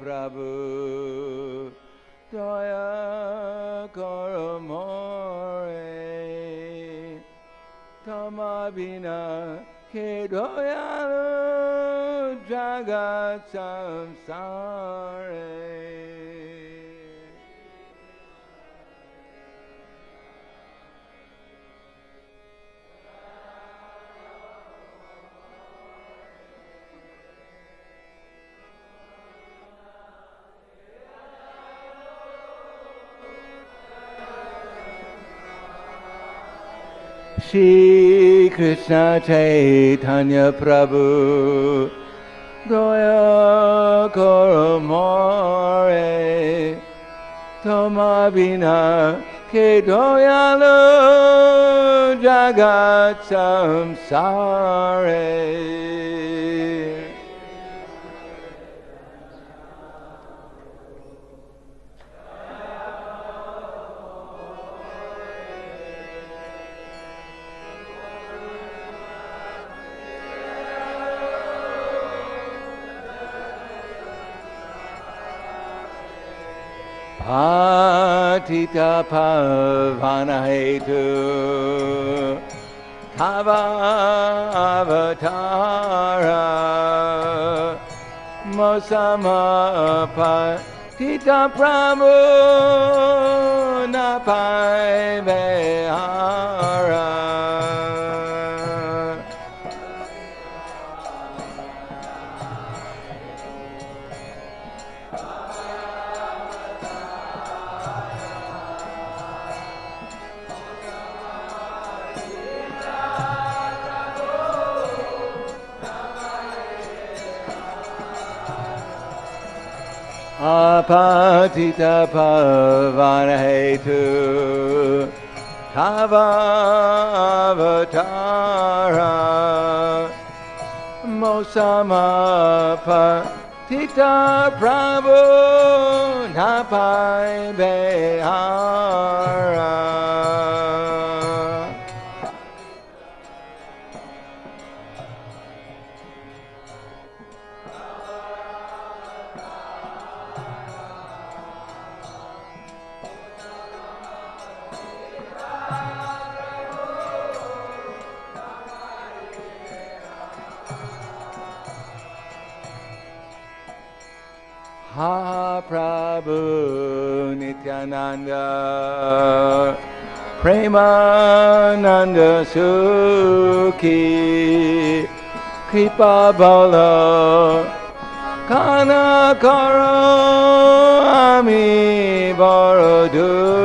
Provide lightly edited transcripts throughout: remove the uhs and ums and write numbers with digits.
Prabhu Daya Karamore Tamabina Kedoyalu Jagat Samsare. Shri Krishna Chaitanya Prabhu Daya Karamore Tamabina Kedoyalu Jagat Samsare. Patita Pavana Hetu Tava Avatara Mosama Patita Prabhu Napai Behara. Apatita Pavana Hetu Tava Avatara Mosama Patita Prabhu Napai Behara. Ha Prabhu Nityananda Premananda Sukhi Kripa Bala Kana Karo Ami Baraduki.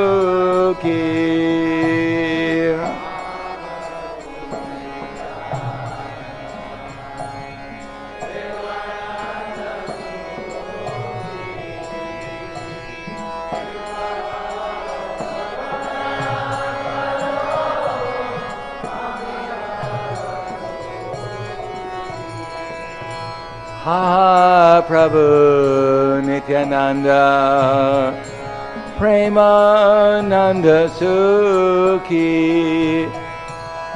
Ha Prabhu Nityananda Premananda Sukhi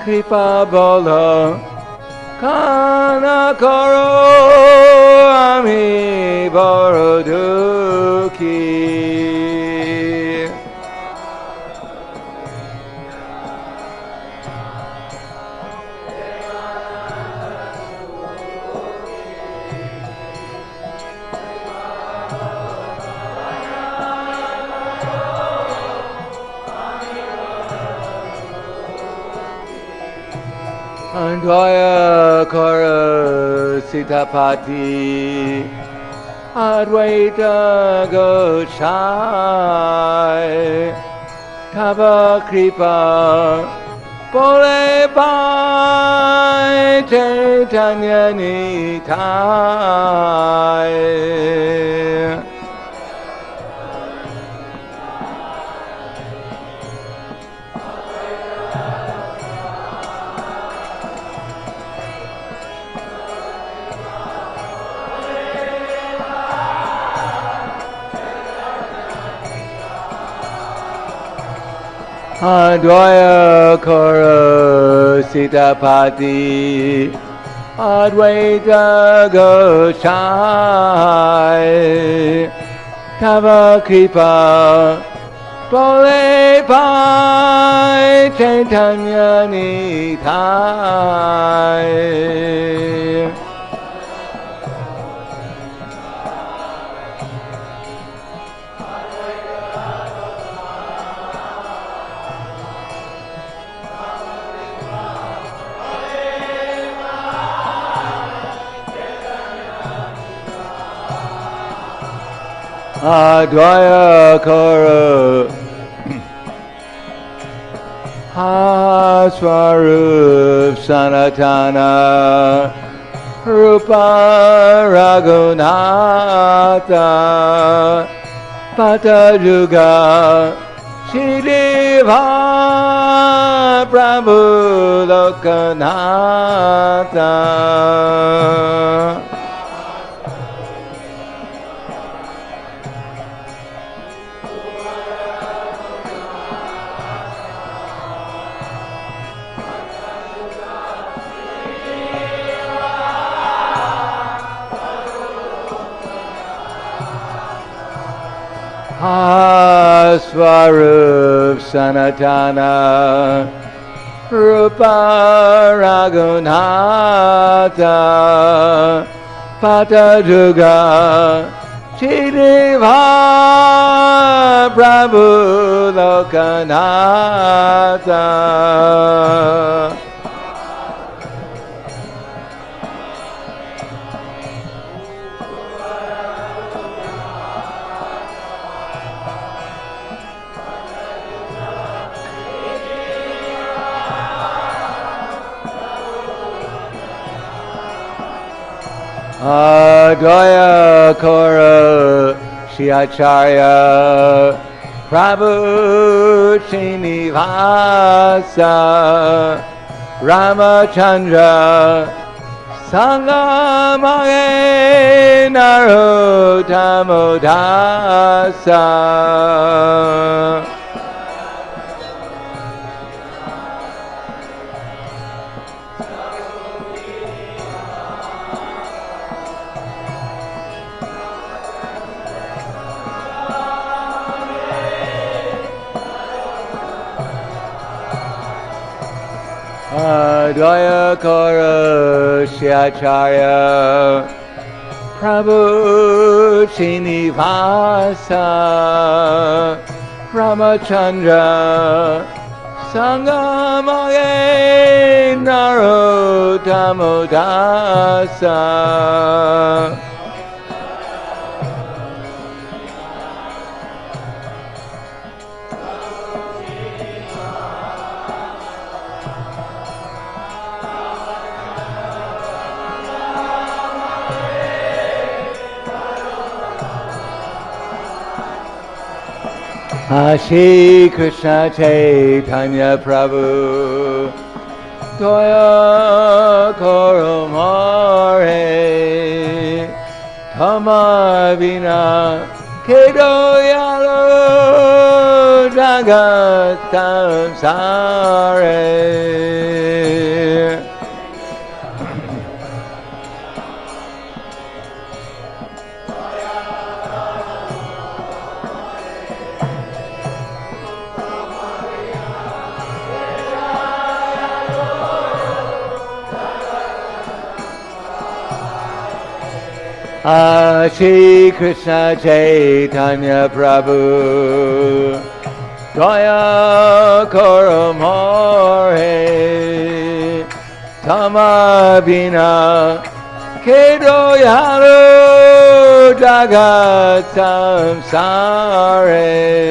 Kripa Bolo Kana Karo Ami Baraduki. Daya Kara Sitapati Advaita Goshai Tava Kripa Pole Pai Chaitanya Nitai. Advaya Kara Sitapati Advaita Gosai Tava Kripa Bole Pai Chaitanya Nitai Advaya Kara Swarup Sanatana Rupa Raghunatha Patajuga Shriva Prabhu Lokanatha Swarup Sanatana Rupa Raghunatha Patajuga Shriva Prabhu Lokanatha Advaya Kora Shiacharya Prabhu Srinivasa Ramachandra Sangamage Narottamodasa Advaya Kora Shiacharya Prabhu Srinivasa Ramachandra Sangamage Narottamodasa Shri Krishna Chaitanya Prabhu Daya Koromare Tama Vina Kedoyalo Jagatam Sare Shri Krishna Chaitanya Prabhu Daya Koromare Tama Vina Kedoyalo Jagatam Sare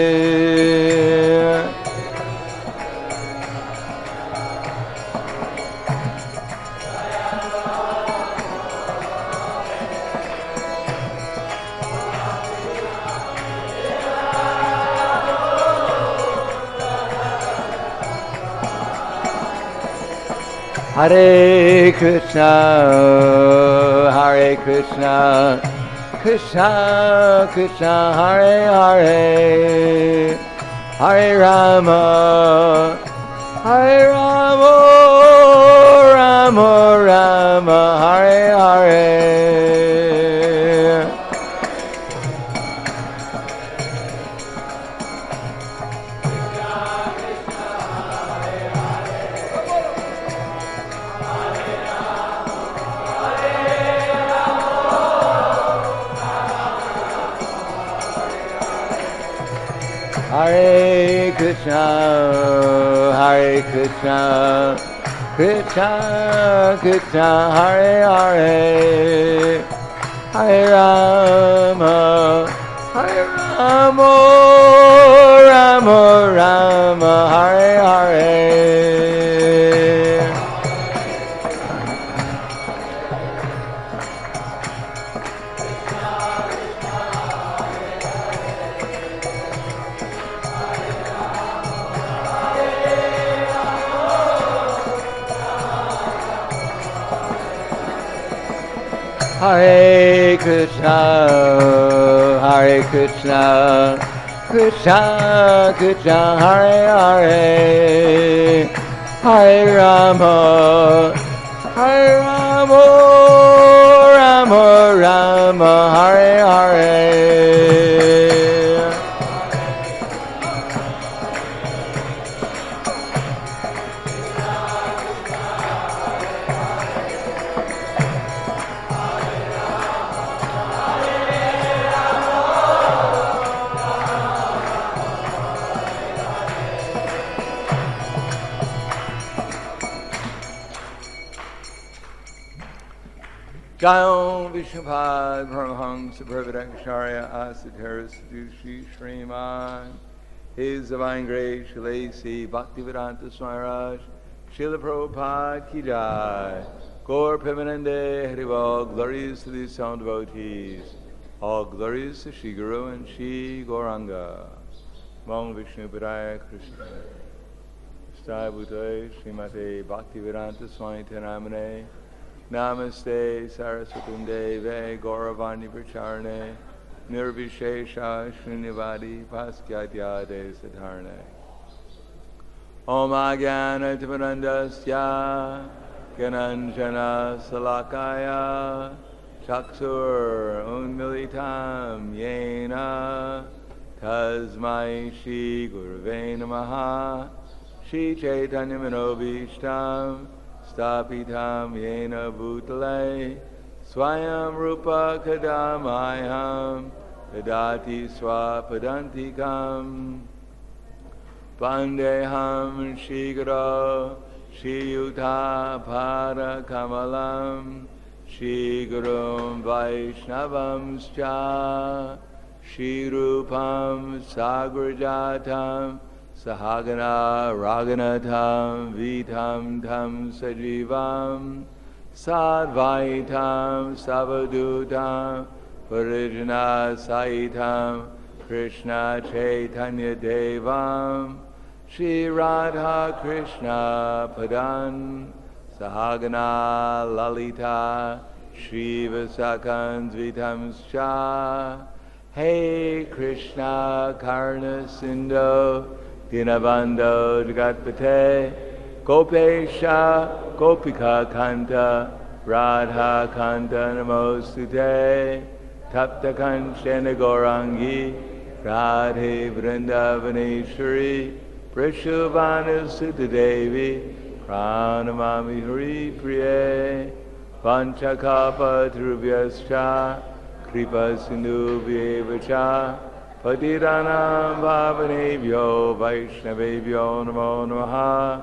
Hare Krishna, Hare Krishna, Krishna Krishna, Hare Hare, Hare Rama, Rama Rama Rama Hare Hare. Hare Krishna, Hare Krishna, Krishna Krishna, Hare Hare, Hare Rama, Hare Rama, Rama Rama, Hare Hare. Hare Krishna, Hare Krishna, Krishna Krishna, Hare Hare, Hare Rama, Hare Rama, Rama Rama, Hare Hare. Jayam Vishnupad Paramahamsa Prabhadakacharya Asatara Sadushi Sriman. His Divine Grace Shalasi Bhaktivedanta Swami Maharaj Srila Prabhupada Ki Jai. Gaur Premanande Haribol. Glories to these sound devotees. All glories to Shri Guru and Shri Gauranga. Mam Vishnu Padaya Krishna. Stai Bhutay Srimate Bhaktivedanta Swami Tenamane. Namaste Saraswatunde Ve Gauravani Pracharne Nirvishesha Srinivadi Paskyatyade Sadharne Om Agyana Timarandasya Gananjana Salakaya Chaksur Unmilitam Yena Tasmai Shri Gurave Namaha Shri Chaitanya Manobishtam Stapitam Yena Bhutale Swayam Rupa Kadamayam Dadati Swapadantikam Vandeham Shigara Shiyuta Pada Kamalam Shigurum Vaishnavam Scha Shirupam Sagrajatam Sahagana Raganatam Vitam Tam Sajivam Sadvaitam Savadutam Parijana Saitam Krishna Chaitanya Devam Shri Radha Krishna Padan Sahagana Lalita Shri Vasakan Vitam Scha Hey Krishna Karna Sindho Dinabando Jagatpate Gopesha Gopika Kanta Radha Kanta Namostute Tapta Kanchana Gaurangi Radhe Vrindavaneshwari Prishuvana Sutta Devi Pranamami Hari Priye Panchakapa Trubhyascha Kripa Sindhu Vyevacha Patiranam Bhavanebhyo Vaishnavebhyo Namo Namaha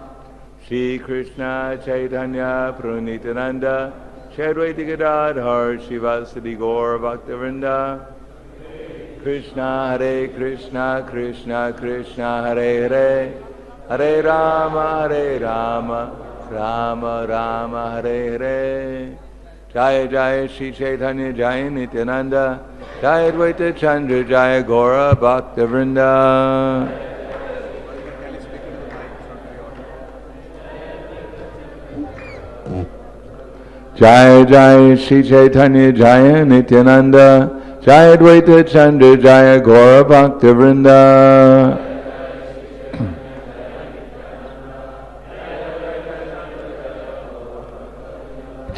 Shri Krishna Chaitanya Prunitananda Shadvaita Gadadhar Shivasadi Gaur Bhaktivinoda Krishna Hare Krishna Krishna Krishna Hare Hare Hare Rama Rama Rama Hare Hare Jaya Jaya Shri Chaitanya Jaya Nityananda Jaya Advaita Chandra Jaya Gaura Bhaktivinoda Jaya Jaya Shri Chaitanya Jaya Nityananda Jaya Advaita Chandra Jaya Gaura Bhaktivinoda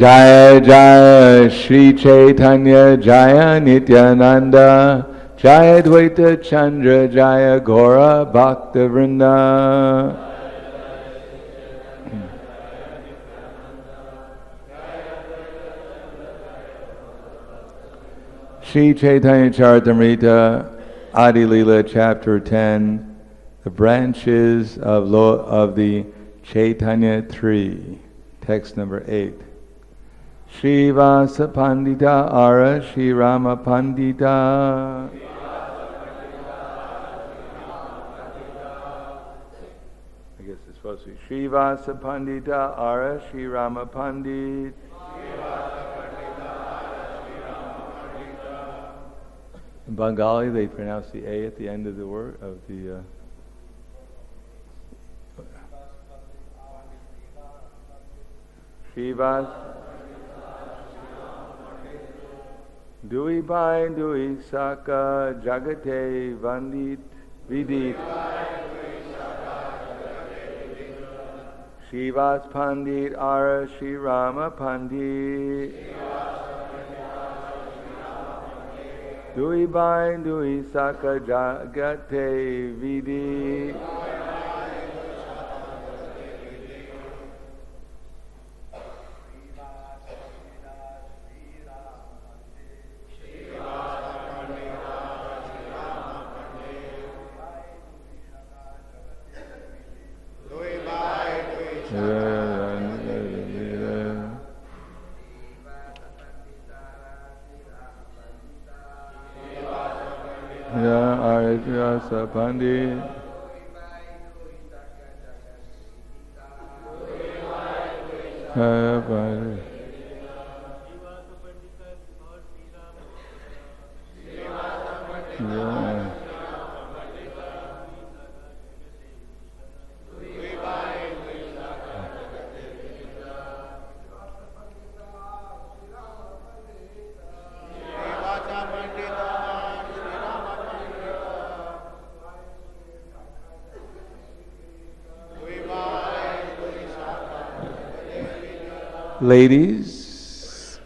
Jaya Jaya Shri Chaitanya Jaya Nityananda Jaya Dvaita Chandra Jaya Gora Bhakta Vrinda. Shri Chaitanya Charitamrita Adi Lila Chapter 10, the branches of the Chaitanya Tree, text number 8. Srivasa Pandita Ara Shri Rama Pandita. I guess it's supposed to be Srivasa Pandita Ara Shri Rama Pandit. In Bengali, they pronounce the A at the end of the word of the. Shivas. Dui Bai Dui Saka Jagate Vandit Vidit. Shivas Pandit Ara Shri Rama Pandit. Dui Bai Dui Saka Jagate Vidit. Srivasa Pandit. Ladies,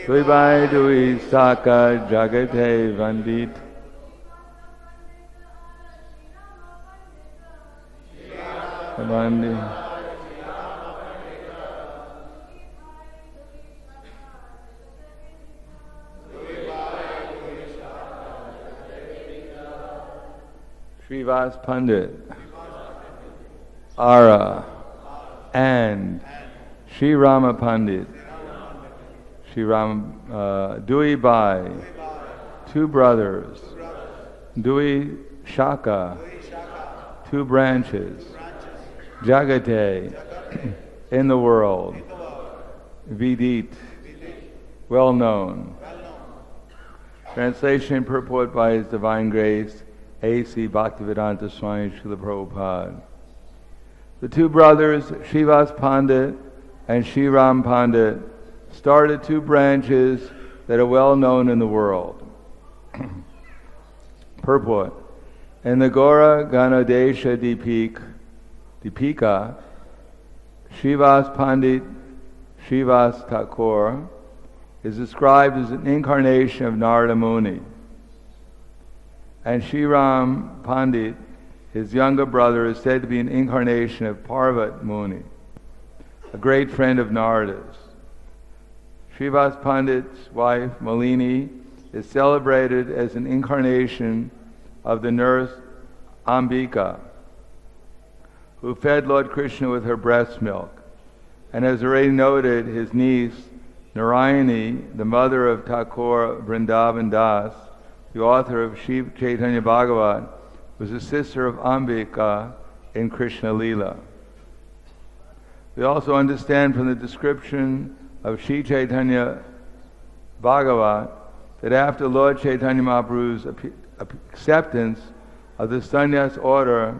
Dui Bai Dui Saka Jagate Vandit. Vandit. Srivasa Pandit, Ara, and Shri Rama Pandit, Shri Rama, Dui Bai, two brothers, Dui Shaka, two branches, Jagate, in the world, Vidit, well known. Translation and purport by His Divine Grace, A.C. Bhaktivedanta Swami Srila Prabhupada. The two brothers, Srivasa Pandit and Shri Ram Pandit, started two branches that are well known in the world. Purport. In the Gora Ganodesha Dipika, Srivasa Pandit, Srivasa Thakur, is described as an incarnation of Narada Muni. And Shri Ram Pandit, his younger brother, is said to be an incarnation of Parvat Muni, a great friend of Narada's. Srivasa Pandit's wife, Malini, is celebrated as an incarnation of the nurse Ambika, who fed Lord Krishna with her breast milk. And as already noted, his niece, Narayani, the mother of Thakur Vrindavan Das, the author of Shiv Chaitanya Bhagavat, was a sister of Ambika in Krishna Lila. We also understand from the description of Shri Chaitanya Bhagavat that after Lord Chaitanya Mahaprabhu's acceptance of the sannyas order,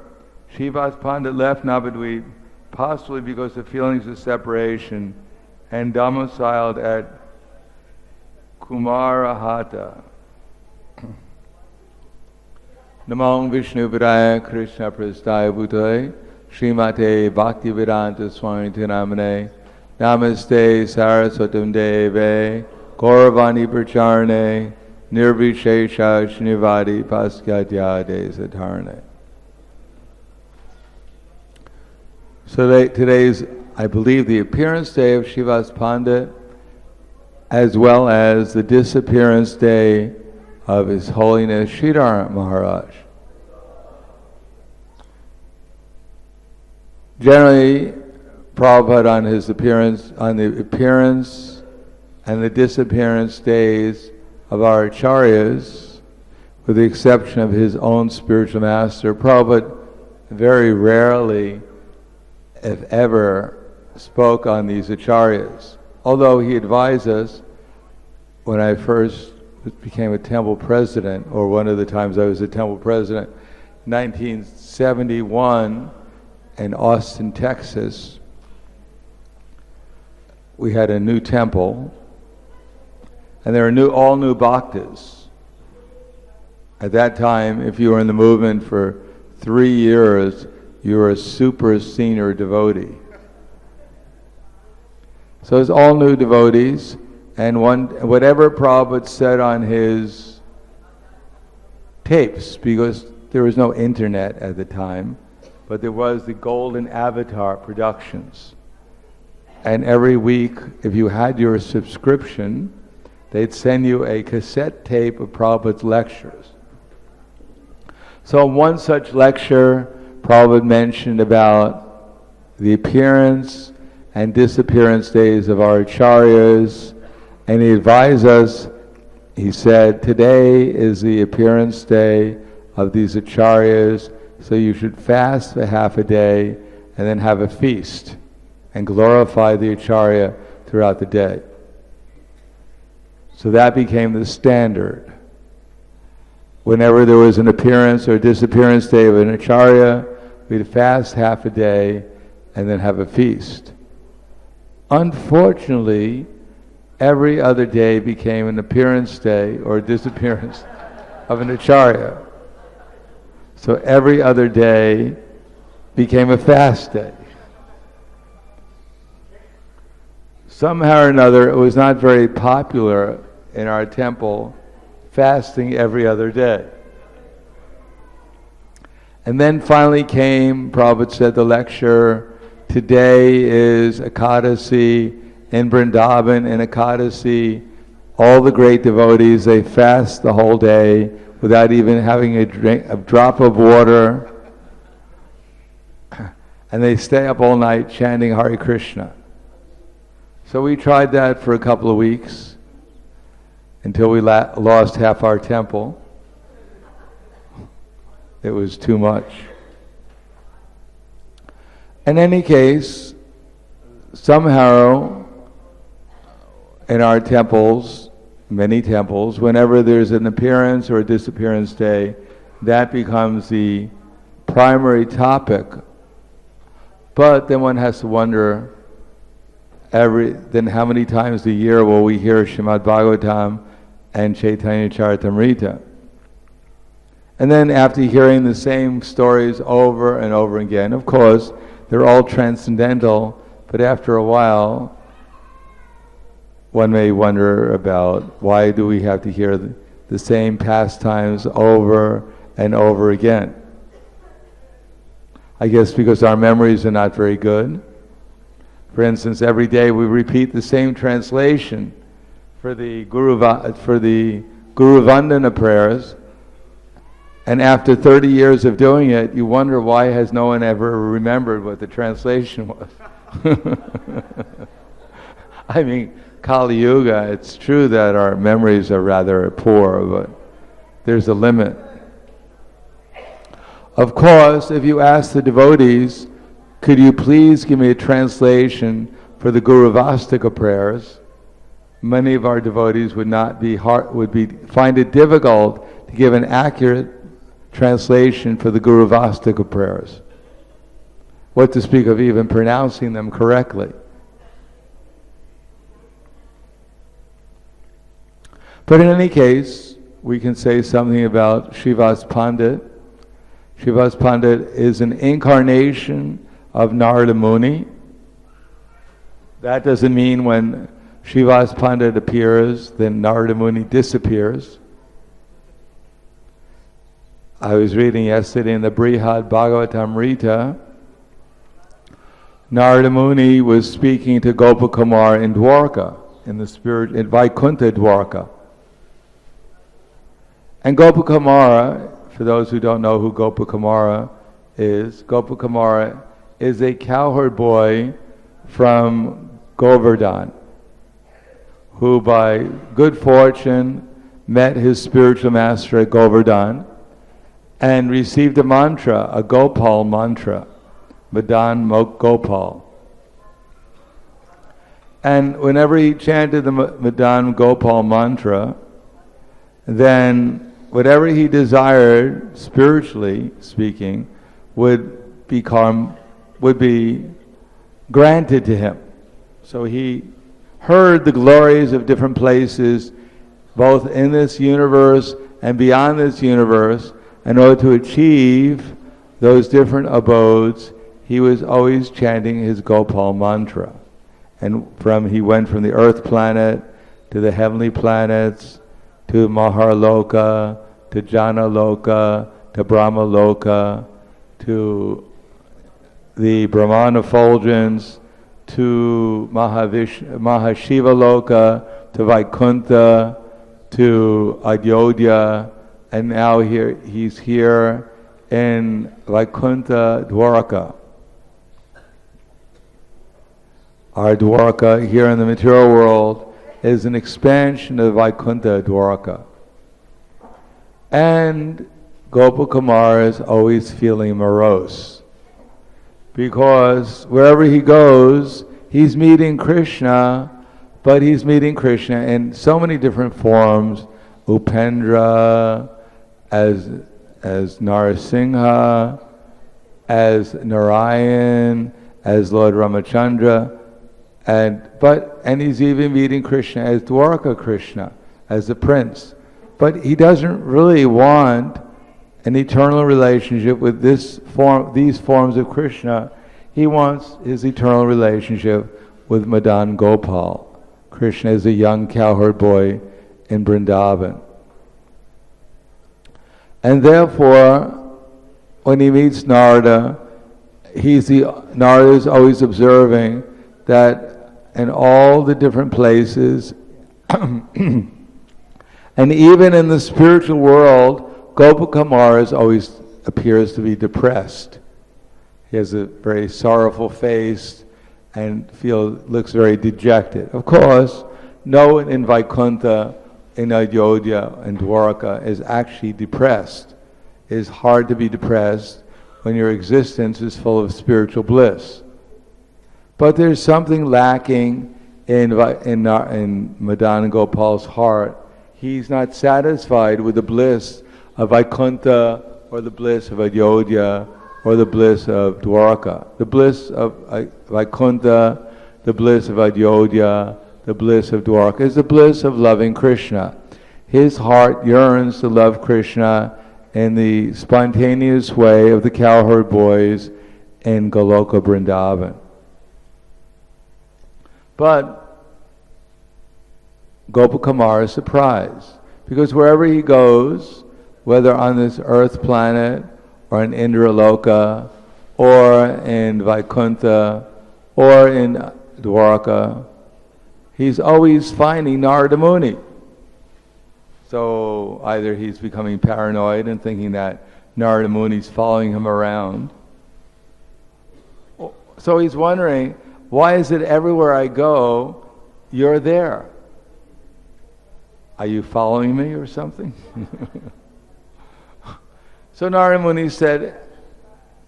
Srivasa Pandit left Navadvip, possibly because of feelings of separation, and domiciled at Kumarahata. Namo Vishnu Vidaya Krishna Prasthaya Bhutale Srimate Bhaktivedanta Swami Namane Namaste Saraswatam Deve Gauravani Pracharne Nirvishesha Shnivadi Paskatya Desatarne. So today's, I believe, the appearance day of Srivasa Pandit, as well as the disappearance day of His Holiness Srila Maharaj. Generally, Prabhupada on the appearance and the disappearance days of our acharyas, with the exception of his own spiritual master, Prabhupada very rarely, if ever, spoke on these acharyas. Although he advised us, when I first became a temple president, or one of the times I was a temple president, 1971 in Austin, Texas, we had a new temple, and there were all new bhaktas. At that time, if you were in the movement for 3 years, you were a super senior devotee. So it's all new devotees, and whatever Prabhupada said on his tapes, because there was no internet at the time, but there was the Golden Avatar Productions. And every week, if you had your subscription, they'd send you a cassette tape of Prabhupada's lectures. So in one such lecture, Prabhupada mentioned about the appearance and disappearance days of our acharyas, and he advised us, he said, today is the appearance day of these acharyas, so you should fast for half a day and then have a feast and glorify the acharya throughout the day. So that became the standard. Whenever there was an appearance or disappearance day of an acharya, we'd fast half a day and then have a feast. Unfortunately, every other day became an appearance day or disappearance of an acharya. So every other day became a fast day. Somehow or another, it was not very popular in our temple, fasting every other day. And then finally came, Prabhupada said the lecture, today is Ekadasi in Vrindavan, and Ekadasi, all the great devotees, they fast the whole day without even having a drop of water, and they stay up all night chanting Hare Krishna. So we tried that for a couple of weeks until we lost half our temple. It was too much. In any case, somehow in our temples, many temples, whenever there's an appearance or a disappearance day, that becomes the primary topic. But then one has to wonder, then how many times a year will we hear Srimad Bhagavatam and Chaitanya Charitamrita? And then after hearing the same stories over and over again, of course, they're all transcendental, but after a while, one may wonder about why do we have to hear the same pastimes over and over again. I guess because our memories are not very good. For instance, every day we repeat the same translation for the Guru Vandana prayers, and after 30 years of doing it, you wonder why has no one ever remembered what the translation was. I mean, Kali Yuga, it's true that our memories are rather poor, but there's a limit. Of course, if you ask the devotees, could you please give me a translation for the Guru Vastika prayers, many of our devotees would find it difficult to give an accurate translation for the Guru Vastika prayers. What to speak of even pronouncing them correctly. But in any case, we can say something about Srivasa Pandit. Srivasa Pandit is an incarnation of Narada Muni. That doesn't mean when Srivasa Pandit appears, then Narada Muni disappears. I was reading yesterday in the Brihad Bhagavatamrita, Narada Muni was speaking to Gopakumar in Dwarka, in the spirit, in Vaikuntha Dwarka. And Gopakumara, for those who don't know who Gopakumara is a cowherd boy from Govardhan, who by good fortune met his spiritual master at Govardhan and received a mantra, a Gopal mantra, Madan Gopal. And whenever he chanted the Madan Gopal mantra, then whatever he desired, spiritually speaking, would be granted to him. So he heard the glories of different places, both in this universe and beyond this universe. In order to achieve those different abodes, he was always chanting his Gopal mantra. And he went from the earth planet to the heavenly planets, to Maharloka, to Janaloka, to Brahmaloka, to the Brahman effulgence, to Mahashiva Loka, to Vaikuntha, to Ayodhya, and now he's here in Vaikuntha Dwarka. Our Dwarka here in the material world is an expansion of Vaikuntha Dwarka. And Gopakumar is always feeling morose, because wherever he goes, he's meeting Krishna, but he's meeting Krishna in so many different forms. Upendra, as Narasimha, as Narayan, as Lord Ramachandra, and he's even meeting Krishna as Dwarka Krishna, as the prince. But he doesn't really want an eternal relationship with these forms of Krishna. He wants his eternal relationship with Madan Gopal. Krishna is a young cowherd boy in Vrindavan. And therefore, when he meets Narada, Narada is always observing that in all the different places, and even in the spiritual world, Gopakumar always appears to be depressed. He has a very sorrowful face and looks very dejected. Of course, no one in Vaikuntha, in Ayodhya and Dwarka is actually depressed. It is hard to be depressed when your existence is full of spiritual bliss. But there's something lacking in Madan Gopal's heart. He's not satisfied with the bliss of Vaikuntha or the bliss of Ayodhya or the bliss of Dwarka. The bliss of Vaikuntha, the bliss of Ayodhya, the bliss of Dwarka is the bliss of loving Krishna. His heart yearns to love Krishna in the spontaneous way of the cowherd boys in Goloka Vrindavan. But Gopakumar is surprised, because wherever he goes, whether on this earth planet or in Indraloka or in Vaikuntha or in Dwarka, he's always finding Narada Muni. So either he's becoming paranoid and thinking that Narada Muni's following him around. So he's wondering, why is it everywhere I go, you're there? Are you following me or something? So Narada Muni said,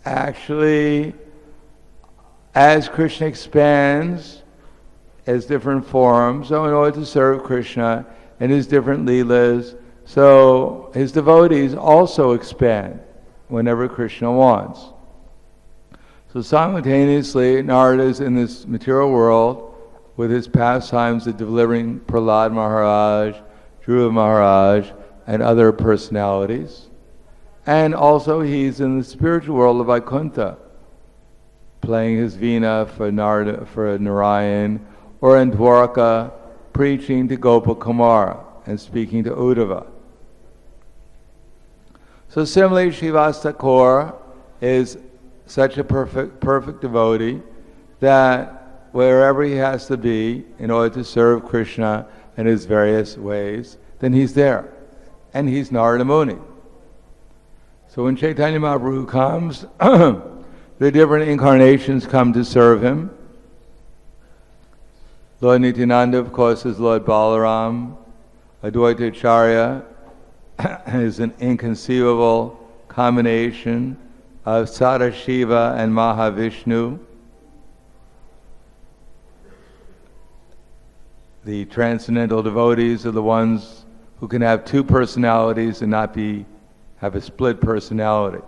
actually, as Krishna expands as different forms, so in order to serve Krishna and his different leelas, so his devotees also expand whenever Krishna wants. So simultaneously, Narada is in this material world with his pastimes of delivering Prahladananda Maharaj, Dhruva Maharaj, and other personalities. And also he's in the spiritual world of Vaikuntha, playing his veena for Narayan, or in Dwarka, preaching to Gopakumara and speaking to Uddhava. So similarly, Srivasa Thakur is such a perfect devotee that wherever he has to be in order to serve Krishna in his various ways, then he's there. And he's Narada Muni. So when Chaitanya Mahaprabhu comes, the different incarnations come to serve him. Lord Nityananda, of course, is Lord Balaram. Advaita Acharya is an inconceivable combination of Sadashiva and Mahavishnu. The transcendental devotees are the ones who can have two personalities and not have a split personality.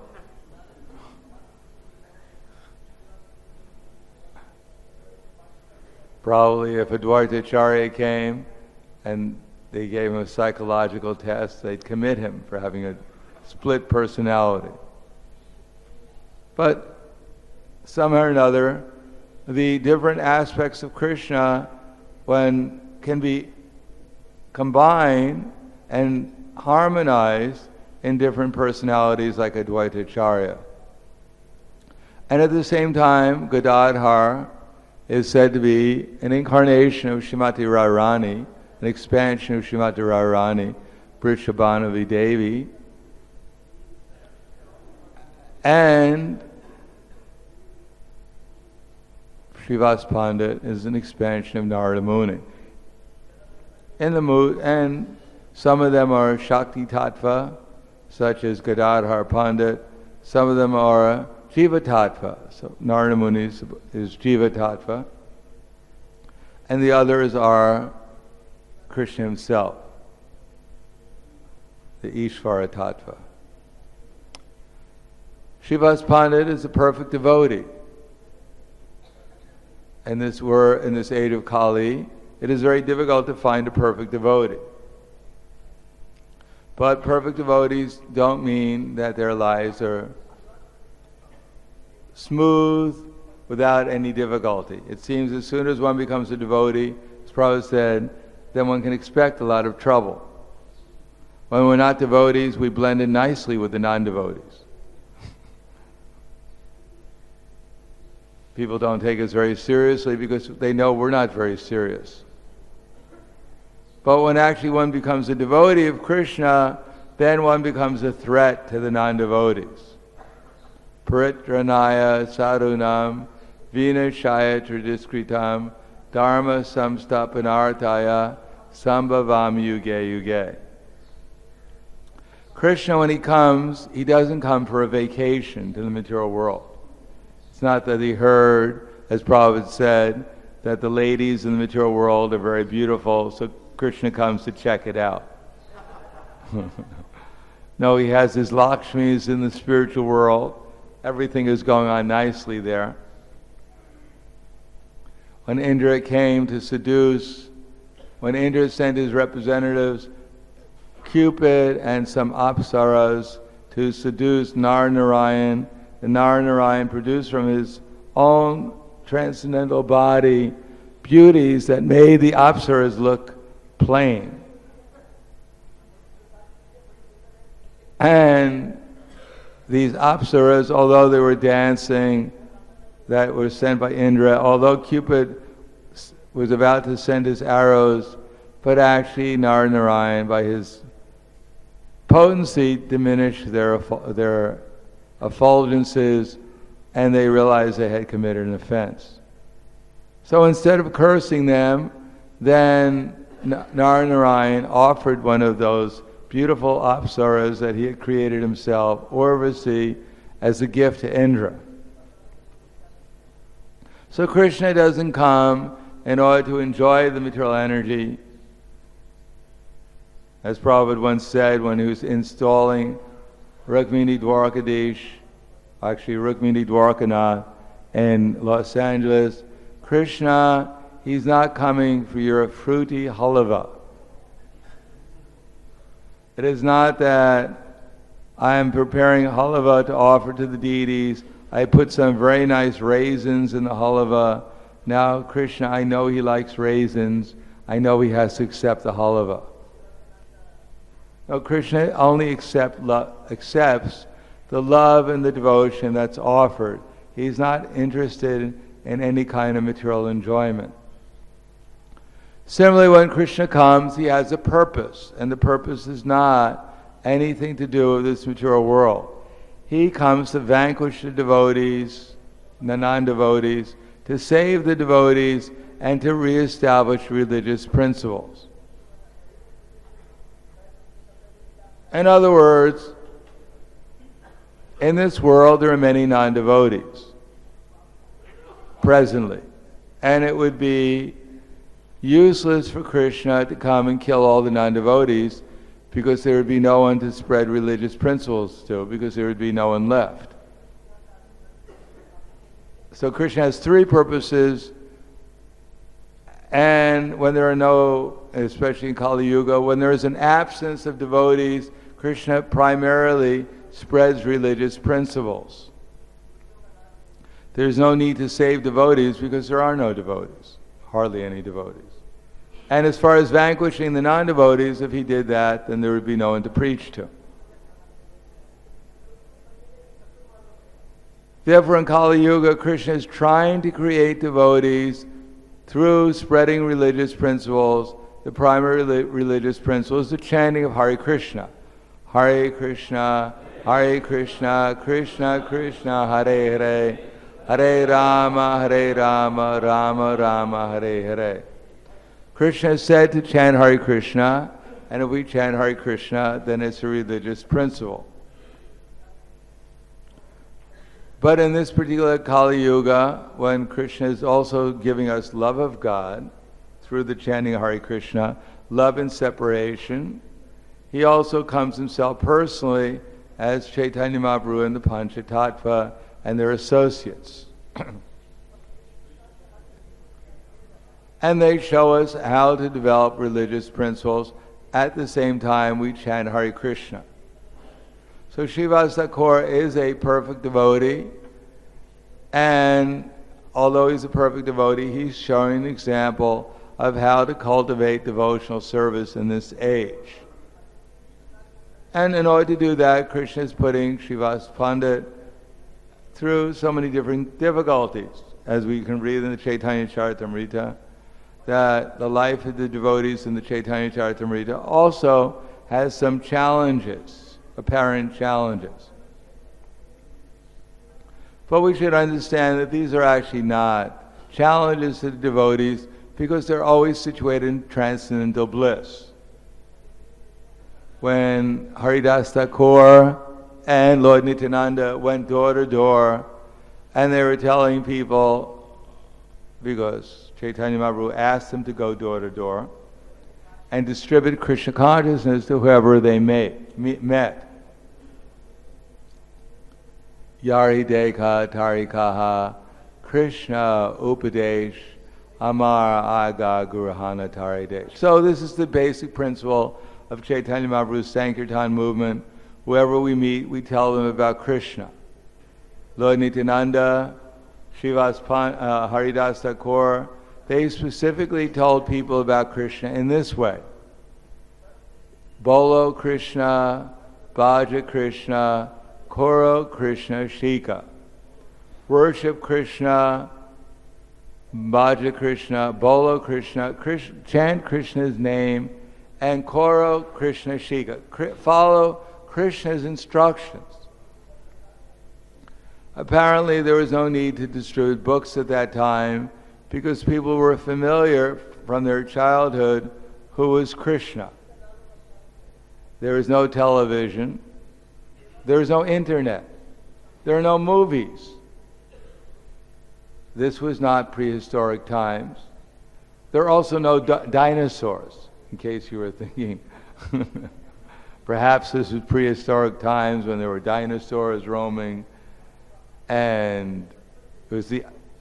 Probably if Advaita Acharya came and they gave him a psychological test, they'd commit him for having a split personality. But somehow or another, the different aspects of Krishna, when can be combined and harmonized in different personalities like Advaita Acharya. And at the same time, Gadadhar is said to be an incarnation of Srimati Radharani, an expansion of Srimati Radharani, Vrishabhanavi Devi. And Srivasa Pandit is an expansion of Narada Muni. And some of them are Shakti Tattva, such as Gadadhar Pandit. Some of them are Jiva Tattva. So Narada Muni is Jiva Tattva. And the others are Krishna himself, the Ishvara Tattva. Srivasa Pandit is a perfect devotee. In this age of Kali, it is very difficult to find a perfect devotee. But perfect devotees don't mean that their lives are smooth without any difficulty. It seems as soon as one becomes a devotee, as Prabhupada said, then one can expect a lot of trouble. When we're not devotees, we blend in nicely with the non-devotees. People don't take us very seriously because they know we're not very serious. But when actually one becomes a devotee of Krishna, then one becomes a threat to the non-devotees. Paritranaya sadhunam vinashaya tradiskritam dharma samstapanartaya sambhavam yuge yuge. Krishna, when he comes, he doesn't come for a vacation to the material world. It's not that he heard, as Prabhupada said, that the ladies in the material world are very beautiful, so Krishna comes to check it out. No, he has his Lakshmis in the spiritual world. Everything is going on nicely there. When Indra came to seduce, when Indra sent his representatives, Cupid and some apsaras, to seduce Narayan, and Narayan produced from his own transcendental body beauties that made the apsaras look plain. And these apsaras, although they were dancing, that were sent by Indra, although Cupid was about to send his arrows, but actually Narayan, by his potency, diminished their effulgences, and they realized they had committed an offense. So instead of cursing them, then Narayan offered one of those beautiful apsaras that he had created himself, Urvasi, as a gift to Indra. So Krishna doesn't come in order to enjoy the material energy. As Prabhupada once said when he was installing Rukmini Dwarkadish, actually Rukmini Dwarkanath in Los Angeles, Krishna, he's not coming for your fruity halava. It is not that I am preparing halava to offer to the deities. I put some very nice raisins in the halava. Now Krishna, I know he likes raisins. I know he has to accept the halava. No, Krishna only accepts the love and the devotion that's offered. He's not interested in any kind of material enjoyment. Similarly, when Krishna comes, he has a purpose, and the purpose is not anything to do with this material world. He comes to vanquish the devotees, the non-devotees, to save the devotees, and to reestablish religious principles. In other words, in this world there are many non-devotees presently, and it would be useless for Krishna to come and kill all the non-devotees, because there would be no one to spread religious principles to, because there would be no one left. So Krishna has three purposes, and when there are no, especially in Kali Yuga, when there is an absence of devotees, Krishna primarily spreads religious principles. There's no need to save devotees because there are no devotees, hardly any devotees. And as far as vanquishing the non-devotees, if he did that, then there would be no one to preach to. Therefore, in Kali Yuga, Krishna is trying to create devotees through spreading religious principles. The primary religious principle is the chanting of Hare Krishna. Hare Krishna, Hare Krishna, Krishna Krishna, Hare Hare, Hare Rama, Rama Rama, Hare Hare. Krishna is said to chant Hare Krishna, and if we chant Hare Krishna, then it's a religious principle. But in this particular Kali Yuga, when Krishna is also giving us love of God through the chanting of Hare Krishna, love and separation, he also comes himself personally as Chaitanya Mahaprabhu and the Panchatattva and their associates. And they show us how to develop religious principles. At the same time, we chant Hare Krishna. So Srivasa Thakur is a perfect devotee, and although he's a perfect devotee, he's showing an example of how to cultivate devotional service in this age. And in order to do that, Krishna is putting Srivasa Pandit through so many different difficulties, as we can read in the Chaitanya Charitamrita, that the life of the devotees in the Chaitanya Charitamrita also has some challenges, apparent challenges. But we should understand that these are actually not challenges to the devotees, because they're always situated in transcendental bliss. When Haridas Thakur and Lord Nityananda went door to door, and they were telling people, because Chaitanya Mahaprabhu asked them to go door to door and distribute Krishna consciousness to whoever they met. Yari Dekha Tarikaha Krishna Upadesh Amar Aga Gurahana Taridesh. So this is the basic principle of Chaitanya Mahaprabhu's Sankirtan movement. Whoever we meet, we tell them about Krishna. Lord Nityananda, Haridas Thakur, they specifically told people about Krishna in this way. Bolo Krishna, Bhaja Krishna, Koro Krishna Shika. Worship Krishna, Bhaja Krishna, Bolo Krishna, chant Krishna's name, and Koro Krishna Shika. Follow Krishna's instructions. Apparently there was no need to distribute books at that time, because people were familiar from their childhood who was Krishna. There was no television. There was no internet. There are no movies. This was not prehistoric times. There are also no dinosaurs, in case you were thinking. Perhaps this was prehistoric times when there were dinosaurs roaming, and it was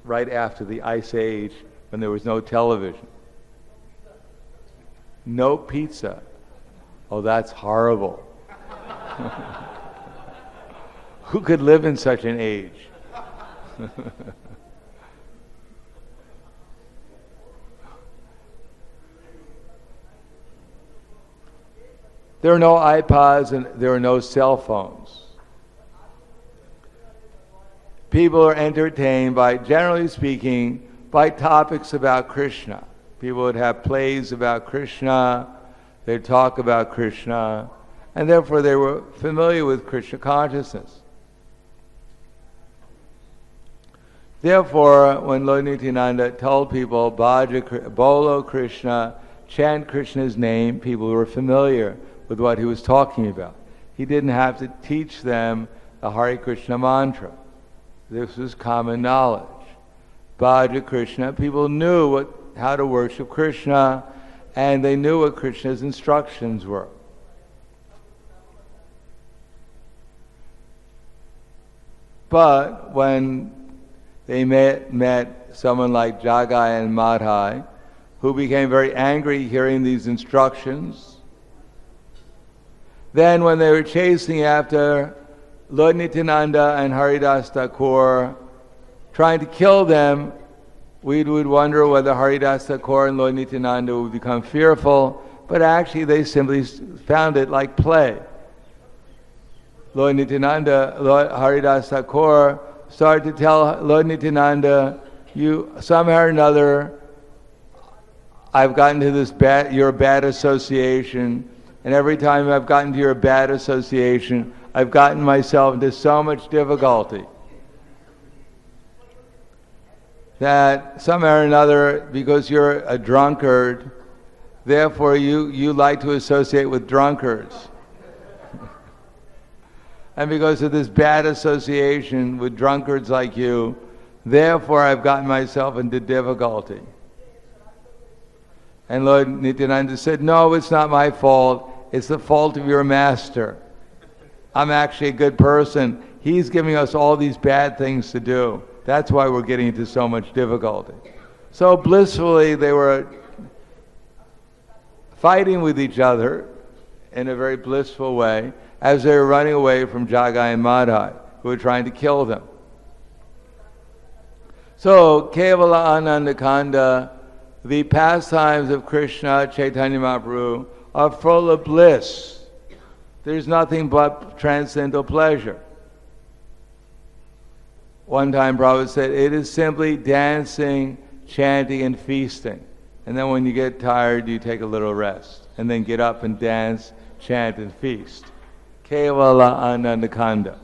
right after the Ice Age, when there was no television. No pizza. Oh, that's horrible. Who could live in such an age? There are no iPods and there are no cell phones. People are entertained by, generally speaking, by topics about Krishna. People would have plays about Krishna, they'd talk about Krishna, and therefore they were familiar with Krishna consciousness. Therefore, when Lord Nityananda told people, Bolo Krishna, chant Krishna's name, people were familiar with what he was talking about. He didn't have to teach them the Hare Krishna mantra. This was common knowledge. Bhaja Krishna, people knew how to worship Krishna, and they knew what Krishna's instructions were. But when they met someone like Jagai and Madhai, who became very angry hearing these instructions, then when they were chasing after Lord Nityananda and Haridas Thakur, trying to kill them, we would wonder whether Haridas Thakur and Lord Nityananda would become fearful, but actually they simply found it like play. Lord Haridas Thakur started to tell Lord Nityananda, you somehow or another, I've gotten to this your bad association, and every time I've gotten to your bad association, I've gotten myself into so much difficulty that somehow or another, because you're a drunkard, therefore you like to associate with drunkards. And because of this bad association with drunkards like you, therefore I've gotten myself into difficulty. And Lord Nityananda said, no, it's not my fault. It's the fault of your master. I'm actually a good person. He's giving us all these bad things to do. That's why we're getting into so much difficulty. So blissfully they were fighting with each other in a very blissful way as they were running away from Jagai and Madhai, who were trying to kill them. So, Kevala Anandakanda, the pastimes of Krishna, Chaitanya Mahaprabhu, are full of bliss. There's nothing but transcendental pleasure. One time Prabhupada said, it is simply dancing, chanting, and feasting. And then when you get tired, you take a little rest. And then get up and dance, chant, and feast. Kevala Anandakanda.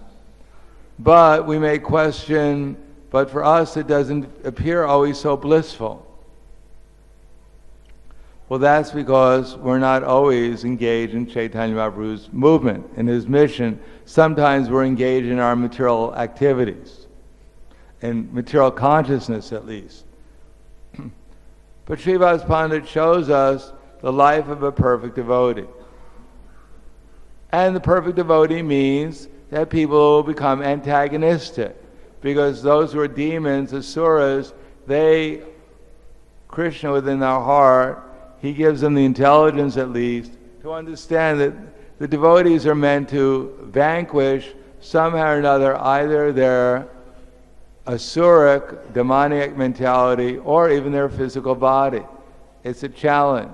But we may question, but for us it doesn't appear always so blissful. Well, that's because we're not always engaged in Chaitanya Mahaprabhu's movement, in his mission. Sometimes we're engaged in our material activities, in material consciousness at least. But Srivasa Pandit shows us the life of a perfect devotee. And the perfect devotee means that people will become antagonistic, because those who are demons, asuras, Krishna within their heart, he gives them the intelligence at least to understand that the devotees are meant to vanquish somehow or another either their asuric, demoniac mentality or even their physical body. It's a challenge.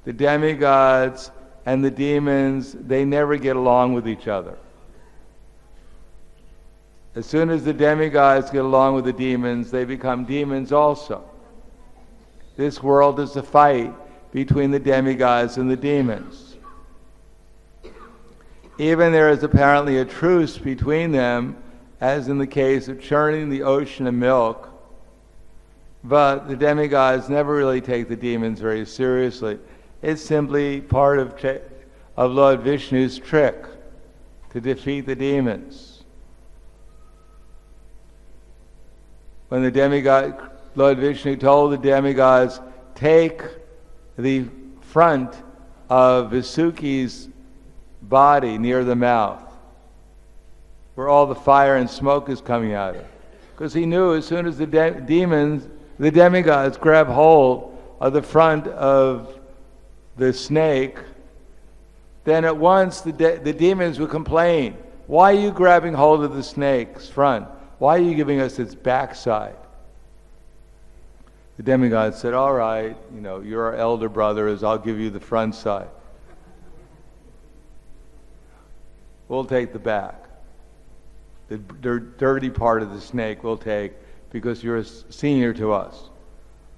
The demigods and the demons, they never get along with each other. As soon as the demigods get along with the demons, they become demons also. This world is a fight between the demigods and the demons. Even there is apparently a truce between them, as in the case of churning the ocean of milk, but the demigods never really take the demons very seriously. It's simply part of Lord Vishnu's trick to defeat the demons. When Lord Vishnu told the demigods, take the front of Visuki's body near the mouth, where all the fire and smoke is coming out of. Because he knew as soon as the demigods grab hold of the front of the snake, then at once the demons would complain, why are you grabbing hold of the snake's front? Why are you giving us its backside? The demigod said, all right, you're our elder brothers, I'll give you the front side. We'll take the back. The dirty part of the snake we'll take because you're a senior to us.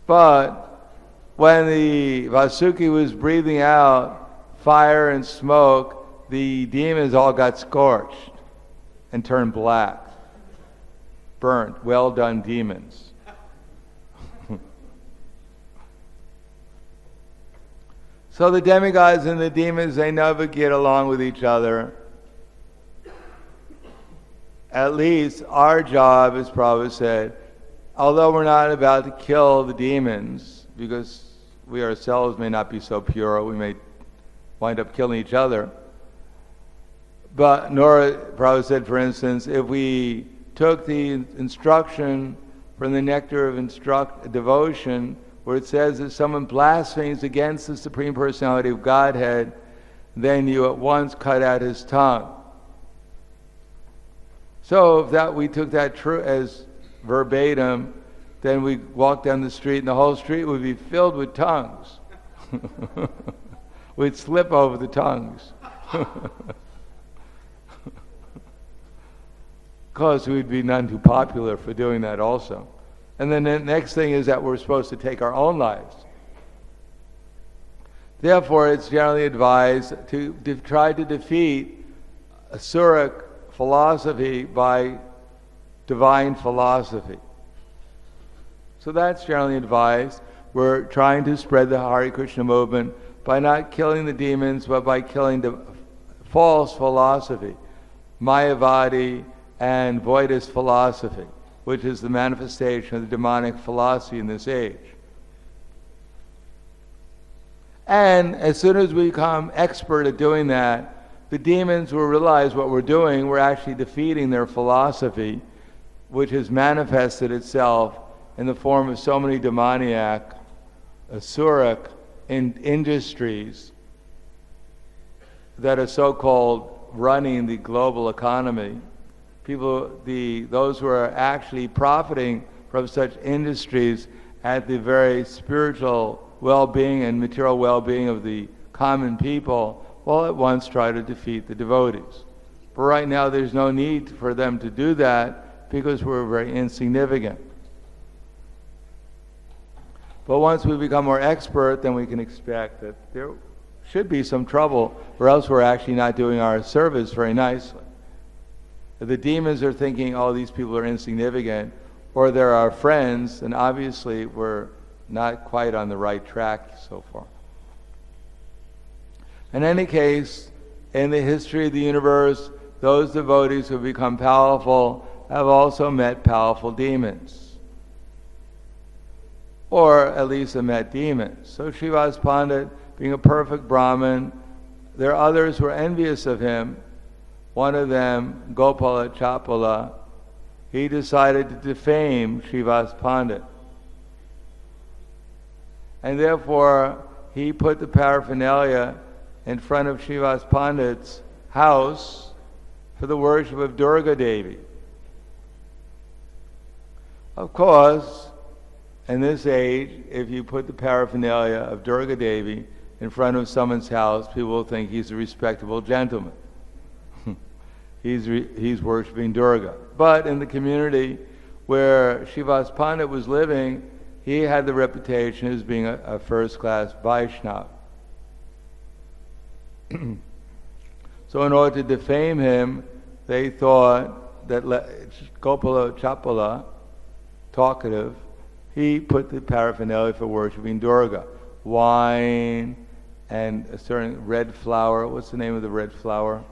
But when the Vasuki was breathing out fire and smoke, the demons all got scorched and turned black. Burnt. Well done, demons. So the demigods and the demons, they never get along with each other. At least our job, as Prabhupada said, although we're not about to kill the demons, because we ourselves may not be so pure, we may wind up killing each other. But Prabhupada said, for instance, if we took the instruction from the nectar of devotion, where it says that someone blasphemes against the Supreme Personality of Godhead, then you at once cut out his tongue. So if we took that true as verbatim, then we walk down the street and the whole street would be filled with tongues. We'd slip over the tongues. Because we'd be none too popular for doing that also. And then the next thing is that we're supposed to take our own lives. Therefore, it's generally advised to try to defeat Asuric philosophy by divine philosophy. So that's generally advised. We're trying to spread the Hare Krishna movement by not killing the demons, but by killing the false philosophy, Mayavadi and Vaidist philosophy, which is the manifestation of the demonic philosophy in this age. And as soon as we become expert at doing that, the demons will realize what we're doing. We're actually defeating their philosophy, which has manifested itself in the form of so many demoniac, asuric industries that are so-called running the global economy. Those who are actually profiting from such industries at the very spiritual well-being and material well-being of the common people, will at once try to defeat the devotees. But right now there's no need for them to do that because we're very insignificant. But once we become more expert, then we can expect that there should be some trouble, or else we're actually not doing our service very nicely. If the demons are thinking, oh, these people are insignificant, or they're our friends, then obviously we're not quite on the right track so far. In any case, in the history of the universe, those devotees who have become powerful have also met powerful demons, or at least have met demons. So Srivasa Pandit, being a perfect Brahmin, there are others who are envious of him. One of them, Gopala Chapala, he decided to defame Srivasa Pandit. And therefore, he put the paraphernalia in front of Srivasa Pandit's house for the worship of Durga Devi. Of course, in this age, if you put the paraphernalia of Durga Devi in front of someone's house, people will think he's a respectable gentleman. He's worshiping Durga. But in the community where Srivasa Pandit was living, he had the reputation as being a first-class Vaishnava. So in order to defame him, they thought that Gopala Chapala, talkative, he put the paraphernalia for worshiping Durga. Wine and a certain red flower. What's the name of the red flower?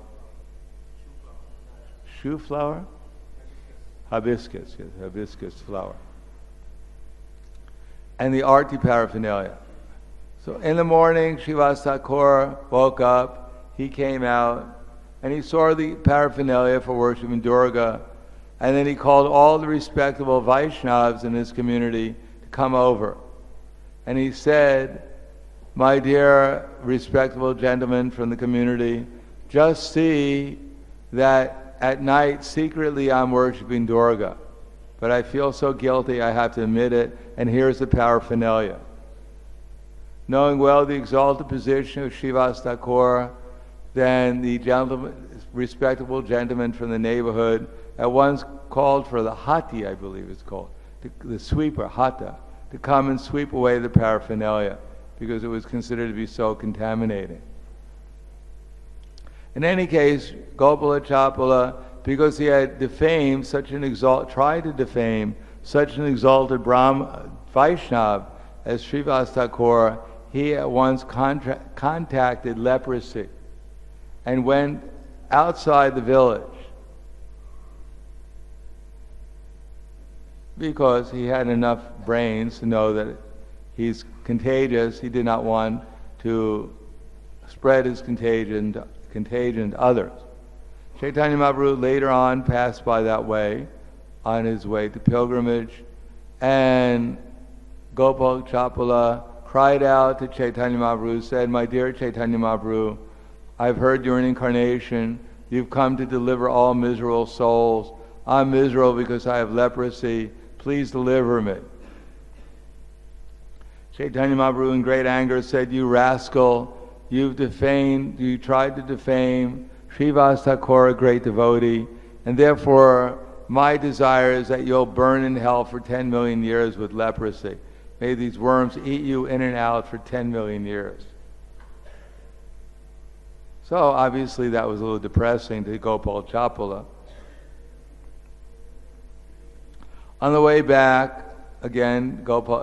Shoe flower? Hibiscus, yes, hibiscus flower. And the arti paraphernalia. So in the morning, Srivasa Thakur woke up, he came out, and he saw the paraphernalia for worshiping Durga, and then he called all the respectable Vaishnavas in his community to come over. And he said, my dear respectable gentlemen from the community, just see that at night secretly I'm worshiping Durga, but I feel so guilty I have to admit it, and here's the paraphernalia. Knowing well the exalted position of Srivasa Thakur, then the respectable gentleman from the neighborhood at once called for the hati, I believe it's called, the sweeper, hata, to come and sweep away the paraphernalia, because it was considered to be so contaminating. In any case, Gopala Chapala, because he had defamed tried to defame such an exalted Vaishnav as Srivasa Thakur, he at once contacted leprosy and went outside the village because he had enough brains to know that he's contagious. He did not want to spread his contagion to others. Chaitanya Mahaprabhu later on passed by that way on his way to pilgrimage, and Gopal Chapala cried out to Chaitanya Mahaprabhu, said, "My dear Chaitanya Mahaprabhu, I've heard you're an incarnation. You've come to deliver all miserable souls. I'm miserable because I have leprosy. Please deliver me." Chaitanya Mahaprabhu in great anger said, "You rascal, you tried to defame Srivasa Thakur, a great devotee, and therefore my desire is that you'll burn in hell for 10 million years with leprosy. May these worms eat you in and out for 10 million years. So obviously that was a little depressing to Gopal Chapala. On the way back, again,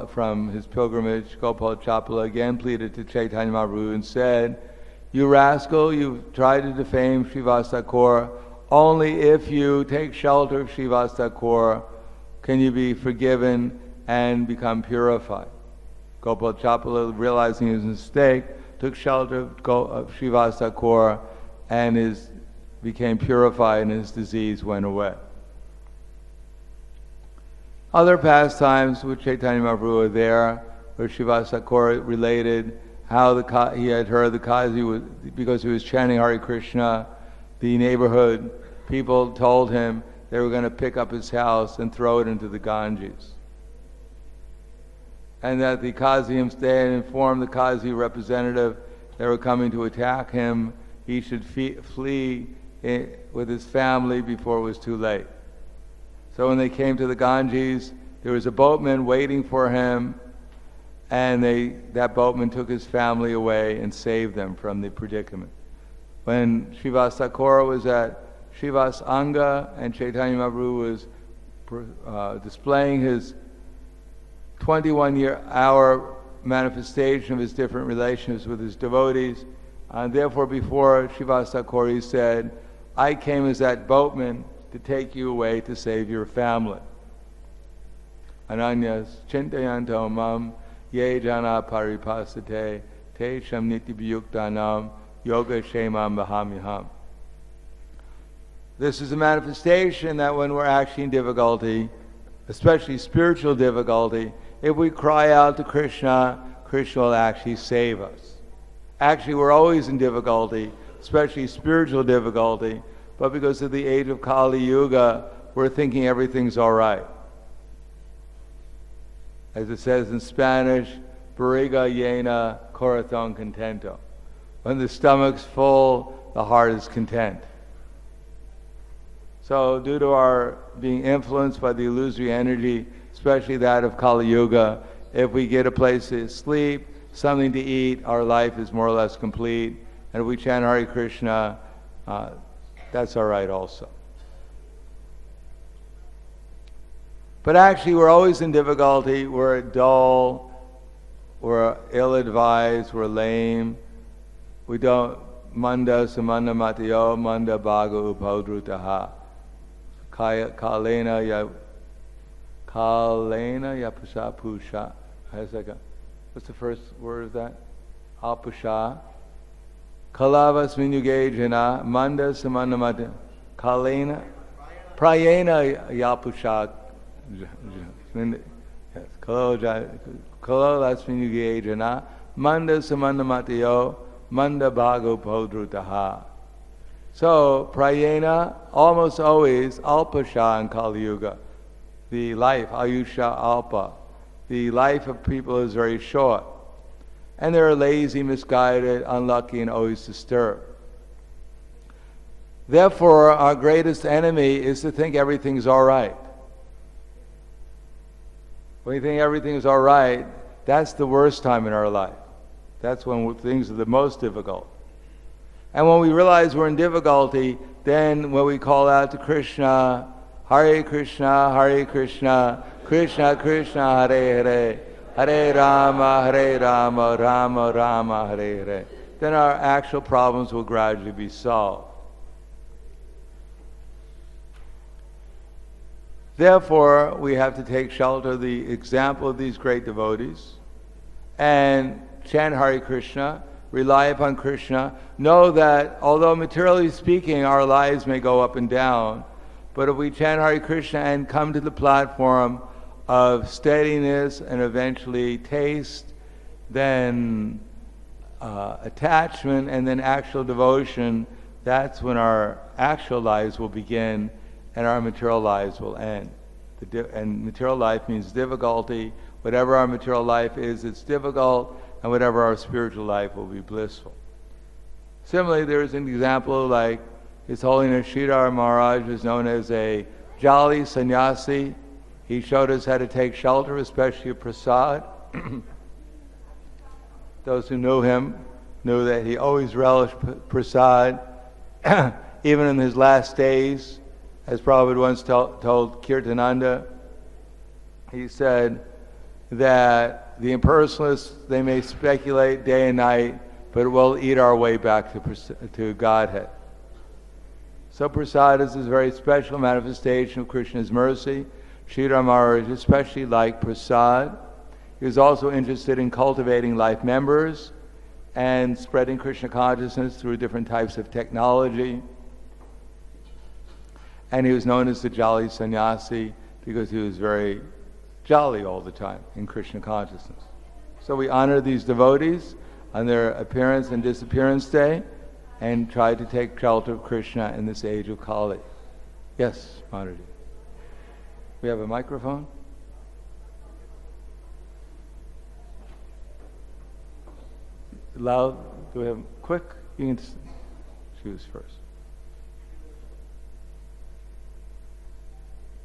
from his pilgrimage, Gopal Chapala again pleaded to Chaitanya Mahaprabhu and said, "You rascal, you've tried to defame Srivasa Thakur. Only if you take shelter of Srivasa Thakur can you be forgiven and become purified." Gopal Chapala, realizing his mistake, took shelter of Srivasa Thakur and became purified and his disease went away. Other pastimes with Chaitanya Mahaprabhu were there, where Srivasa Thakur related how he had heard the Kazi, because he was chanting Hare Krishna, the neighborhood people told him they were going to pick up his house and throw it into the Ganges. And that the Kazi had informed the Kazi representative they were coming to attack him. He should flee with his family before it was too late. So when they came to the Ganges, there was a boatman waiting for him, and that boatman took his family away and saved them from the predicament. When Srivasa Thakur was at Srivasa Anga and Chaitanya Mahaprabhu was displaying his 21-hour manifestation of his different relationships with his devotees, and therefore before Srivasa Thakur he said, "I came as that boatman to take you away to save your family." Ananyas chintayanto mam ye jana paripasate te shamniti biyuktanam yoga shemam bahamiham. This is a manifestation that when we're actually in difficulty, especially spiritual difficulty, if we cry out to Krishna, Krishna will actually save us. Actually, we're always in difficulty, especially spiritual difficulty, but because of the age of Kali Yuga, we're thinking everything's all right. As it says in Spanish, barriga llena, corazón contento. When the stomach's full, the heart is content. So due to our being influenced by the illusory energy, especially that of Kali Yuga, if we get a place to sleep, something to eat, our life is more or less complete. And if we chant Hare Krishna, that's all right also. But actually we're always in difficulty. We're dull, we're ill-advised, we're lame. We don't, manda samanda matiyo, manda bhaga upodrutaha. Kalena ya pusha. What's the first word of that? Apusha. Kalavas vinyugajana, manda samanda matiyo. Kalena, prayena yapusha. Yes. Kalavas vinyugajana, manda samanda matiyo, manda bhago podrutaha. So, prayena, almost always, alpasha in Kali Yuga. The life, ayusha alpa. The life of people is very short. And they're lazy, misguided, unlucky, and always disturbed. Therefore, our greatest enemy is to think everything's all right. When you think everything's all right, that's the worst time in our life. That's when things are the most difficult. And when we realize we're in difficulty, then when we call out to Krishna, Hare Krishna, Hare Krishna, Krishna Krishna, Hare Hare, Hare Rama, Rama Rama, Hare Hare, then our actual problems will gradually be solved. Therefore, we have to take shelter of the example of these great devotees and chant Hare Krishna, rely upon Krishna, know that although materially speaking our lives may go up and down, but if we chant Hare Krishna and come to the platform of steadiness and eventually taste, then attachment, and then actual devotion, that's when our actual lives will begin and our material lives will end. And material life means difficulty. Whatever our material life is, it's difficult, and whatever our spiritual life will be blissful. Similarly, there is an example like His Holiness Srila Maharaj was known as a jolly sannyasi. He showed us how to take shelter, especially of prasad. Those who knew him knew that he always relished prasad, even in his last days. As Prabhupada once told Kirtananda, he said that the impersonalists, they may speculate day and night, but we'll eat our way back to Godhead. So prasad is this very special manifestation of Krishna's mercy. Srila Maharaj especially liked prasad. He was also interested in cultivating life members and spreading Krishna consciousness through different types of technology. And he was known as the jolly sannyasi because he was very jolly all the time in Krishna consciousness. So we honor these devotees on their appearance and disappearance day and try to take shelter of Krishna in this age of Kali. Yes, Maharaj. We have a microphone? Loud? Do we have quick? You can choose first.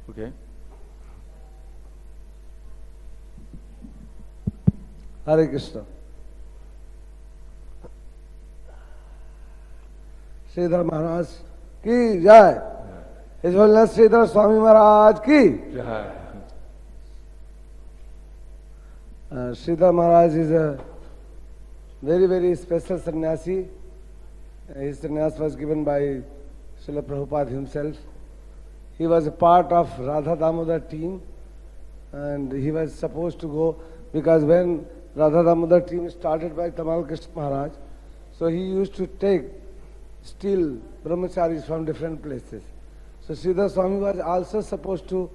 Okay. Hare Krishna. Sridhar Maharaj ki jai. His Holiness Sridhar Swami Maharaj ki Jai. Sridhar Maharaj is a very, very special sannyasi. His sannyas was given by Srila Prabhupada himself. He was a part of Radha Damodar team, and he was supposed to go because when Radha Damodar team started by Tamal Krishna Maharaj, so he used to take still brahmacharis from different places. So Sridhar Swami was also supposed to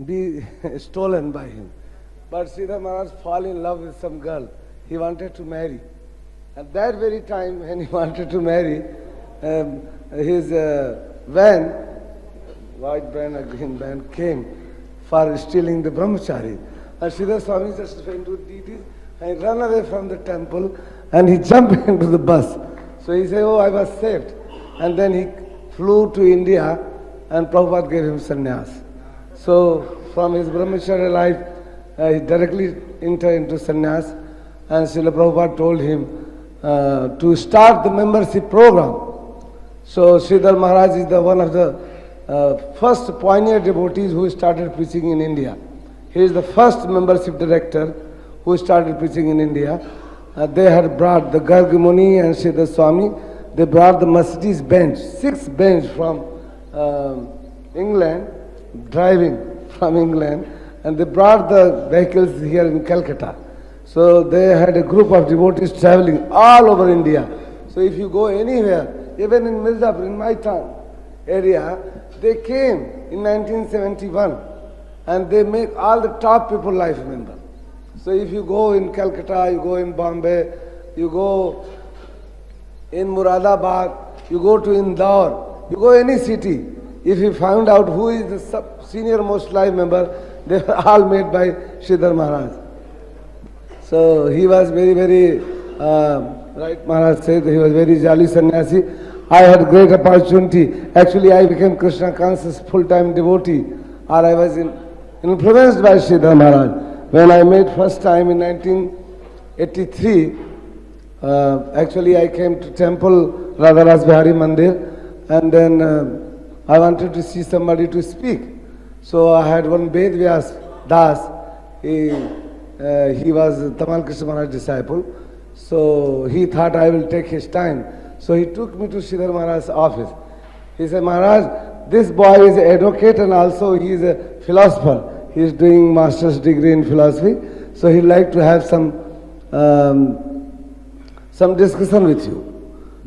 be stolen by him. But Sridhar Maharaj fell in love with some girl. He wanted to marry. At that very time when he wanted to marry, his van, white van, a green van, came for stealing the brahmachari. And Sridhar Swami just went to this and ran away from the temple and he jumped into the bus. So he said, oh, I was saved. And then he flew to India and Prabhupada gave him sannyas. So from his brahmacharya life, he directly entered into sannyas, and Srila Prabhupada told him to start the membership program. So Sridhar Maharaj is the one of the first pioneer devotees who started preaching in India. He is the first membership director who started preaching in India. They had brought the Garg Muni and Sridhar Swami. They brought the Mercedes Benz, 6 Benz from England, driving from England, and they brought the vehicles here in Calcutta. So they had a group of devotees traveling all over India. So if you go anywhere, even in Mirzapur, in my town area, they came in 1971 and they make all the top people life member. So if you go in Calcutta, you go in Bombay, you go in Muradabad, you go to Indore, you go any city, if you find out who is the senior most live member, they were all made by Sridhar Maharaj. So he was very, very, right Maharaj said, he was very jolly sannyasi. I had great opportunity. Actually, I became Krishna conscious full-time devotee, or I was influenced by Sridhar Maharaj. When I met first time in 1983, actually I came to temple Radha Ras Bihari Mandir, and then I wanted to see somebody to speak. So I had one Ved Vyas Das. He was Tamal Krishna Maharaj's disciple. So he thought I will take his time. So he took me to Sridhar Maharaj's office. He said, Maharaj, this boy is an advocate and also he is a philosopher. He is doing master's degree in philosophy. So he'd like to have some discussion with you.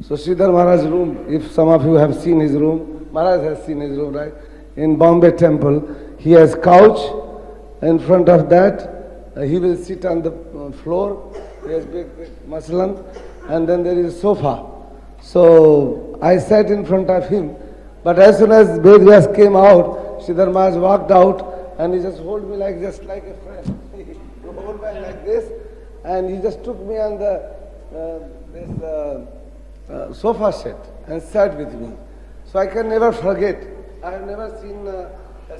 So Sridhar Maharaj's room, if some of you have seen his room, Maharaj has seen his room, right? In Bombay temple, he has couch. In front of that, he will sit on the floor. He has big masalan, and then there is a sofa. So I sat in front of him, but as soon as Ved Vyas came out, Sridhar Maharaj walked out, and he just hold me just like a friend. He hold me like this, and he just took me on the sofa set and sat with me. So I can never forget. I have never seen a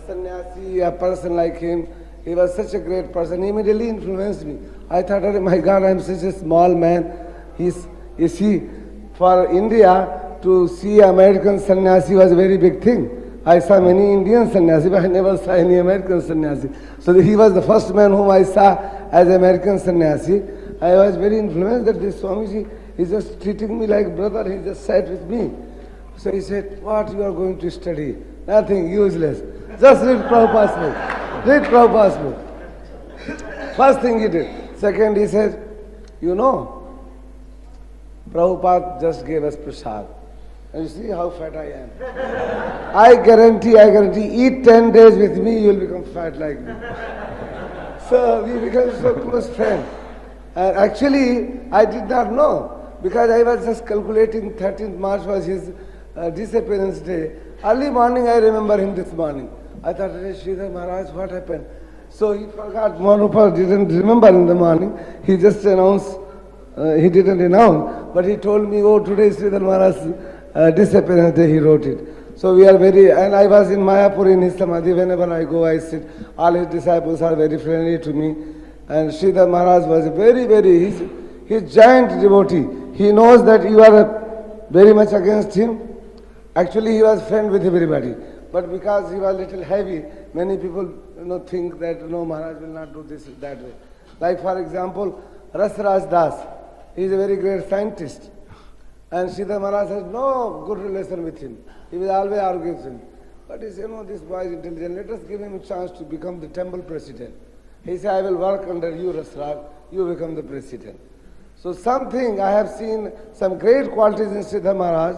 sannyasi, a person like him. He was such a great person. He immediately influenced me. I thought, oh my God, I am such a small man. You see, for India to see American sannyasi was a very big thing. I saw many Indian sannyasi, but I never saw any American sannyasi. So he was the first man whom I saw as American sannyasi. I was very influenced that this Swamiji is just treating me like brother. He just sat with me. So he said, what you are going to study? Nothing, useless. Just read Prabhupada's book. Read Prabhupada's book. First thing he did. Second, he said, you know, Prabhupada just gave us prasad. And you see how fat I am. I guarantee, eat 10 days with me, you will become fat like me. So we became so close friends. And actually, I did not know, because I was just calculating 13th March was his disappearance day. Early morning, I remember him this morning. I thought, Sridhar Maharaj, what happened? So he forgot. Maharaj didn't remember in the morning. He just announced, he didn't announce, but he told me, oh, today is Sridhar Maharaj's disappearance day, he wrote it. So we are very, and I was in Mayapur in his samadhi. Whenever I go, I sit. All his disciples are very friendly to me. And Sridhar Maharaj was he's giant devotee. He knows that you are very much against him. Actually, he was friend with everybody. But because he was a little heavy, many people think that Maharaj will not do this that way. Like for example, Rasraj Das, he is a very great scientist. And Sridhar Maharaj has no good relation with him. He will always argue with him. But he said, this boy is intelligent, let us give him a chance to become the temple president. He said, I will work under you, Rasraj, you become the president. So something, I have seen some great qualities in Sridhar Maharaj,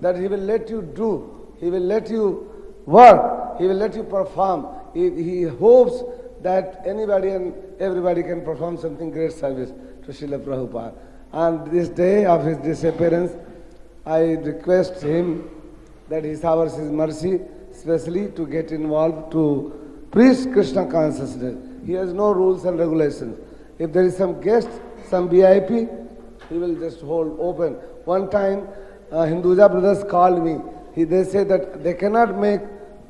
that he will let you do, he will let you work, he will let you perform. He hopes that anybody and everybody can perform something great service to Srila Prabhupada. And this day of his disappearance, I request him that he showers his mercy, especially to get involved to preach Krishna consciousness. He has no rules and regulations. If there is some guest, some VIP, he will just hold open. One time, Hinduja brothers called me. They say that they cannot make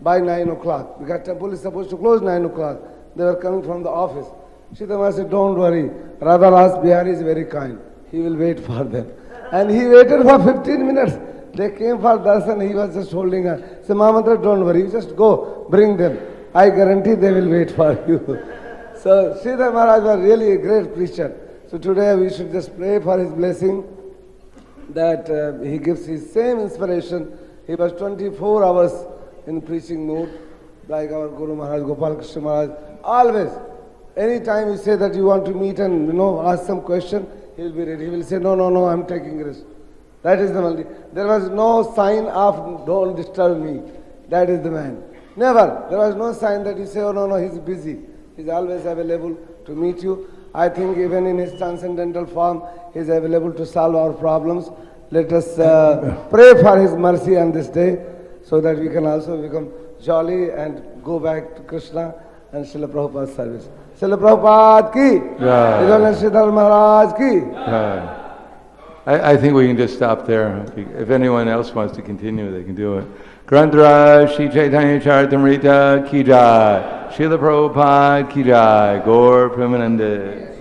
by 9 o'clock because temple is supposed to close 9 o'clock. They were coming from the office. Sridhar Maharaj said, don't worry. Radha Ras Bihari is very kind. He will wait for them. And he waited for 15 minutes. They came for darshan. He was just holding her. Say, Mahamatra, don't worry. You just go, bring them. I guarantee they will wait for you. So Sridhar Maharaj was really a great preacher. So today we should just pray for his blessing, that he gives his same inspiration. He was 24 hours in preaching mood, like our Guru Maharaj, Gopal Krishna Maharaj. Always, any time you say that you want to meet and ask some question, he will be ready. He will say, no, I'm taking rest. That is the man. There was no sign of don't disturb me. That is the man. Never. There was no sign that you say, oh no, he's busy. He's always available to meet you. I think even in his transcendental form, he is available to solve our problems. Let us pray for his mercy on this day so that we can also become jolly and go back to Krishna and Srila Prabhupada's service. Srila Prabhupada ki, His Holiness Sridhar Maharaj ki. I think we can just stop there. If anyone else wants to continue, they can do it. Grandhara Shri Chaitanya Charitamrita ki jai. Srila Prabhupada ki jai. Gaur Premanande.